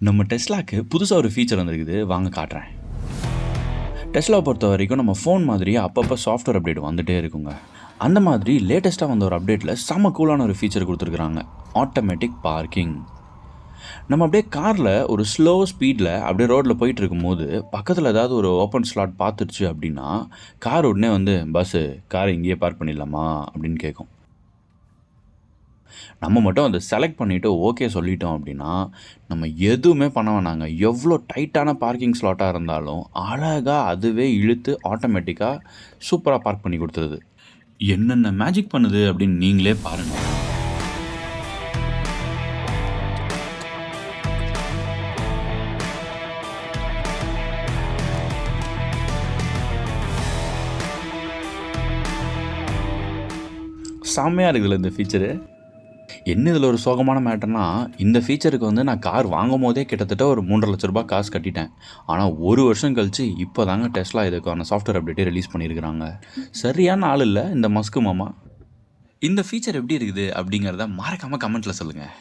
நம்ம டெஸ்லாக்கு புதுசாக ஒரு ஃபீச்சர் வந்திருக்குது, வாங்க காட்டுறேன். டெஸ்லா பொறுத்த வரைக்கும் நம்ம ஃபோன் மாதிரியே அப்பப்போ சாஃப்ட்வேர் அப்டேட் வந்துகிட்டே இருக்குங்க. அந்த மாதிரி லேட்டஸ்ட்டாக வந்த ஒரு அப்டேட்டில் செம்ம கூலான ஒரு ஃபீச்சர் கொடுத்துருக்குறாங்க, ஆட்டோமேட்டிக் பார்க்கிங். நம்ம அப்படியே காரில் ஒரு ஸ்லோ ஸ்பீடில் அப்படியே ரோட்டில் போயிட்டு இருக்கும்போது பக்கத்தில் ஏதாவது ஒரு ஓப்பன் ஸ்லாட் பார்த்துருச்சு அப்படின்னா கார் உடனே வந்து பஸ்ஸு காரை இங்கேயே பார்க் பண்ணிடலாமா அப்படின்னு கேட்கும். நம்ம மட்டும் அதை செலக்ட் பண்ணிவிட்டு ஓகே சொல்லிட்டோம் அப்படின்னா நம்ம எதுவுமே பண்ண வேணாங்க. எவ்வளோ டைட்டான பார்க்கிங் ஸ்லாட்டாக இருந்தாலும் அழகாக அதுவே இழுத்து ஆட்டோமேட்டிக்காக சூப்பராக பார்க் பண்ணி கொடுத்துருது. என்னென்ன மேஜிக் பண்ணுது அப்படின்னு நீங்களே பாருங்கள். செம்மையாக இருக்குதுல்ல இந்த ஃபீச்சரு. என்ன இதில் ஒரு சோகமான மேட்டர்னா, இந்த ஃபீச்சருக்கு வந்து நான் கார் வாங்கும் போதே கிட்டத்தட்ட ஒரு 3,50,000 காசு கட்டிட்டேன். ஆனால் ஒரு வருஷம் கழிச்சு இப்போ தாங்க டெஸ்லா இதுக்கான சாஃப்ட்வேர் அப்டேட்டே ரிலீஸ் பண்ணியிருக்கிறாங்க. சரியான ஆள் இல்லை இந்த மஸ்க் மாமா. இந்த ஃபீச்சர் எப்படி இருக்குது அப்படிங்கிறத மறக்காமல் கமெண்ட்டில் சொல்லுங்கள்.